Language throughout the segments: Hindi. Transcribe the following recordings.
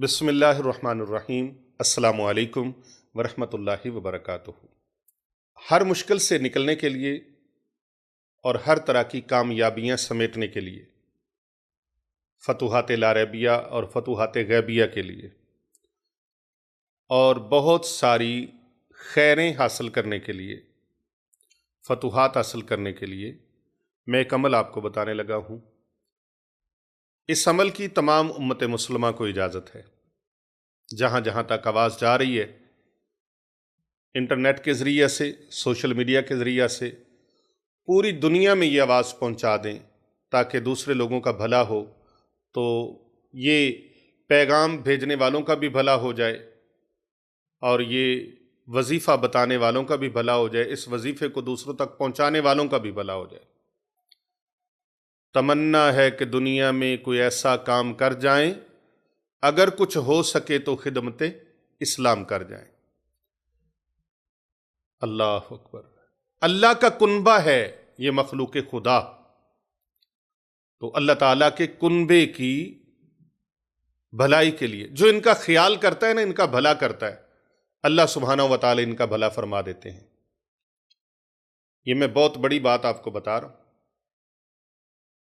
बिस्मिल्लाहिर्रहमानिर्रहीम। अस्सलामु अलैकुम वरहमतुल्लाहि वबरकातुहू। हर मुश्किल से निकलने के लिए और हर तरह की कामयाबियाँ समेटने के लिए, फतूहात लारबिया और फतूहात गैबिया के लिए और बहुत सारी खैरें हासिल करने के लिए, फतूहात हासिल करने के लिए मैं एक अमल आपको बताने लगा हूँ। इस अमल की तमाम उम्मत मुसलमा को इजाज़त है। जहाँ जहाँ तक आवाज़ जा रही है, इंटरनेट के ज़रिए से, सोशल मीडिया के ज़रिए से पूरी दुनिया में ये आवाज़ पहुँचा दें ताकि दूसरे लोगों का भला हो, तो ये पैगाम भेजने वालों का भी भला हो जाए और ये वजीफ़ा बताने वालों का भी भला हो जाए, इस वजीफ़े को दूसरों तक पहुँचाने वालों का भी भला हो जाए। तमन्ना है कि दुनिया में कोई ऐसा काम कर जाएं, अगर कुछ हो सके तो खिदमत इस्लाम कर जाएं। अल्लाह अकबर। अल्लाह का कुनबा है ये मखलूक खुदा, तो अल्लाह ताला के कुनबे की भलाई के लिए जो इनका ख्याल करता है ना, इनका भला करता है, अल्लाह सुब्हानहू व तआला इनका भला फरमा देते हैं। ये मैं बहुत बड़ी बात आपको बता रहा हूं।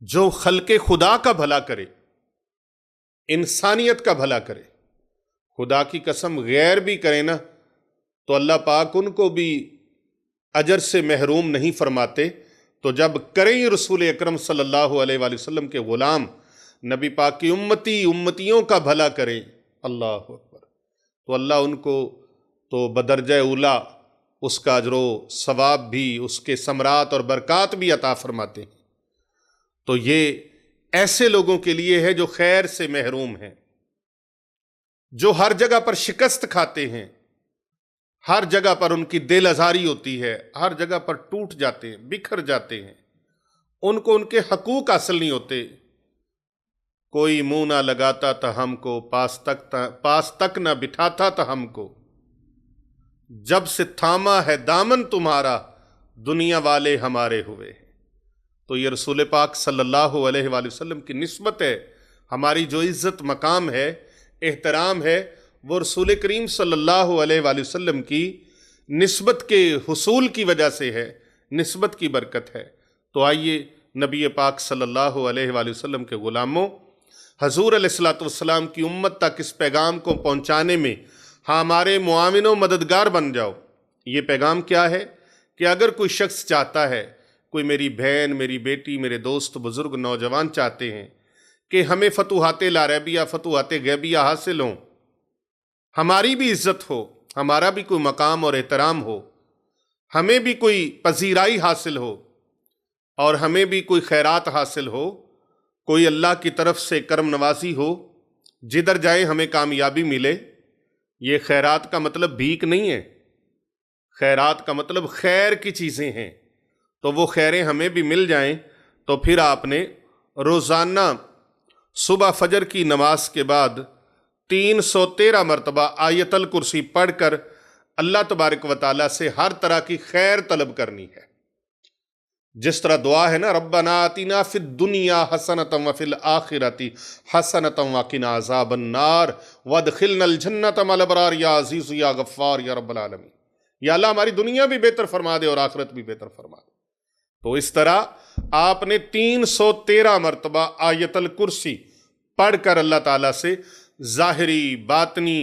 जो खल्के खुदा का भला करे, इंसानियत का भला करे, खुदा की कसम गैर भी करे ना, तो अल्लाह पाक उनको भी अजर से महरूम नहीं फरमाते। तो जब करें रसूल अकरम सल्लल्लाहु अलैहि वसल्लम के गुलाम नबी पाक की उम्मतियों का भला करें, अल्लाह अकबर, तो अल्लाह उनको तो बदरजा उला उसका अजरो सवाब भी, उसके समरात और बरक़ात भी अता फरमाते हैं। तो ये ऐसे लोगों के लिए है जो खैर से महरूम हैं, जो हर जगह पर शिकस्त खाते हैं, हर जगह पर उनकी दिल आज़ारी होती है, हर जगह पर टूट जाते हैं, बिखर जाते हैं, उनको उनके हकूक हासिल नहीं होते। कोई मुंह ना लगाता था हमको, पास तक ना बिठाता था हमको, जब से थामा है दामन तुम्हारा दुनिया वाले हमारे हुए हैं। तो ये रसूल पाक सल्लल्लाहु अलैहि वसल्लम की निस्बत है। हमारी जो इज़्ज़त मकाम है, एहतराम है, वो रसूल करीम सल्लल्लाहु अलैहि वसल्लम की निस्बत के हुसूल की वजह से है, निस्बत की बरकत है। तो आइए नबी पाक सल्लल्लाहु अलैहि वसल्लम के ग़ुलामों, हजूर अलैहिस्सलातु वस्सलाम की उम्मत तक इस पैगाम को पहुँचाने में हमारे मुआविन व मददगार बन जाओ। ये पैगाम क्या है कि अगर कोई शख्स चाहता है, कोई मेरी बहन, मेरी बेटी, मेरे दोस्त, बुज़ुर्ग, नौजवान चाहते हैं कि हमें फतूहात लारबिया, फतूहात गैबिया हासिल हों, हमारी भी इज़्ज़त हो, हमारा भी कोई मकाम और एहतराम हो, हमें भी कोई पजीराई हासिल हो और हमें भी कोई खैरात हासिल हो, कोई अल्लाह की तरफ से करम नवाजी हो, जिधर जाए हमें कामयाबी मिले। ये खैरात का मतलब भीख नहीं है, खैरात का मतलब खैर की चीज़ें हैं। तो वो खैरें हमें भी मिल जाएं, तो फिर आपने रोज़ाना सुबह फजर की नमाज के बाद 313 मरतबा आयतल कुर्सी पढ़कर अल्लाह तबारक व तआला से हर तरह की खैर तलब करनी है। जिस तरह दुआ है ना, रब्बना आतिना फिद दुनिया हसनतम व फिल आखिरती हसनतम व किना अज़ाबन नार वदखिलनल जन्नत मअल अबरार या अज़ीज़ या गफ़्फ़ार या रब्बल आलमीन। या अल्लाह हमारी दुनिया भी बेहतर फरमा दे और आखिरत भी बेहतर फरमा दे। तो इस तरह आपने 313 मरतबा आयतल कुर्सी पढ़कर अल्लाह ताला से ज़ाहिरी बातनी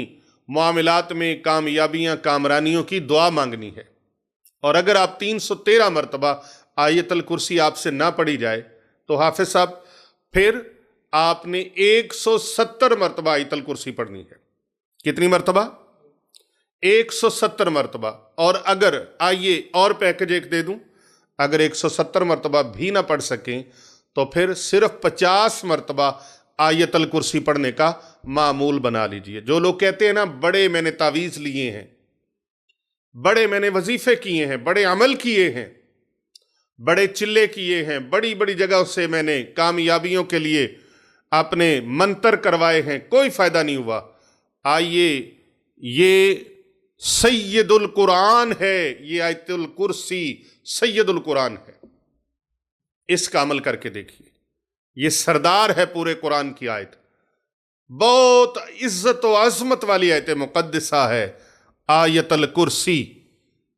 मामलात में कामयाबियाँ, कामरानियों की दुआ मांगनी है। और अगर आप 313 मरतबा आयतल कुर्सी आपसे ना पढ़ी जाए, तो हाफिज साहब फिर आपने 170 मरतबा आयतल कुर्सी पढ़नी है। कितनी मरतबा? 170 मरतबा। और अगर आइए और पैकेज एक दे दूं, अगर 170 मरतबा भी ना पढ़ सकें तो फिर सिर्फ 50 मरतबा आयतल कुर्सी पढ़ने का मामूल बना लीजिए। जो लोग कहते हैं ना, बड़े मैंने तावीज़ लिए हैं, बड़े मैंने वजीफे किए हैं, बड़े अमल किए हैं, बड़े चिल्ले किए हैं, बड़ी बड़ी जगह से मैंने कामयाबियों के लिए अपने मंतर करवाए हैं, कोई फ़ायदा नहीं हुआ। आइए, ये सैयदुल कुरान है, ये आयतुल कुर्सी सैयदुल कुरान है, इसका अमल करके देखिए। ये सरदार है पूरे कुरान की आयत। बहुत इज्जत व अजमत वाली आयत मुक़द्दसा है आयतल कुर्सी।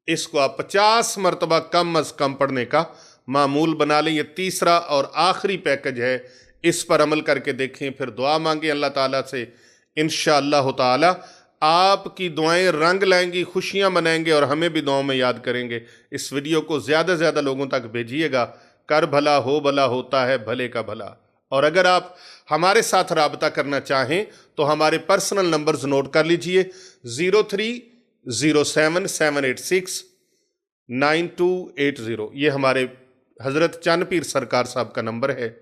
इसको आप 50 मरतबा कम अज कम पढ़ने का मामूल बना लें। ये तीसरा और आखिरी पैकेज है, इस पर अमल करके देखें, फिर दुआ मांगें अल्लाह ताला से। इंशाअल्लाह ताला आपकी दुआएं रंग लाएंगी, खुशियां मनाएंगे और हमें भी दुआओं में याद करेंगे। इस वीडियो को ज़्यादा से ज़्यादा लोगों तक भेजिएगा। कर भला हो भला होता है भले का भला। और अगर आप हमारे साथ राबता करना चाहें तो हमारे पर्सनल नंबर्स नोट कर लीजिए 030778698280। ये हमारे हज़रत चंद पीर सरकार साहब का नंबर है।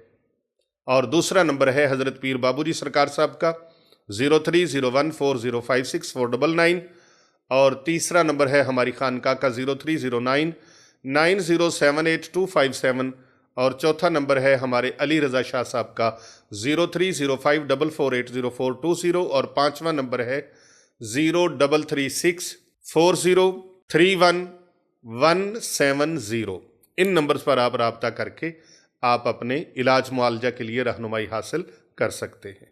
और दूसरा नंबर है हज़रत पीर बाबूजी सरकार साहब का 0301405649। और तीसरा नंबर है हमारी खानका का 0309907827। और चौथा नंबर है हमारे अली रज़ा शाह साहब का 030544804020। और पांचवा नंबर है 0364031170। इन नंबर्स पर आप राब्ता करके आप अपने इलाज मुआलजा के लिए रहनुमाई हासिल कर सकते हैं।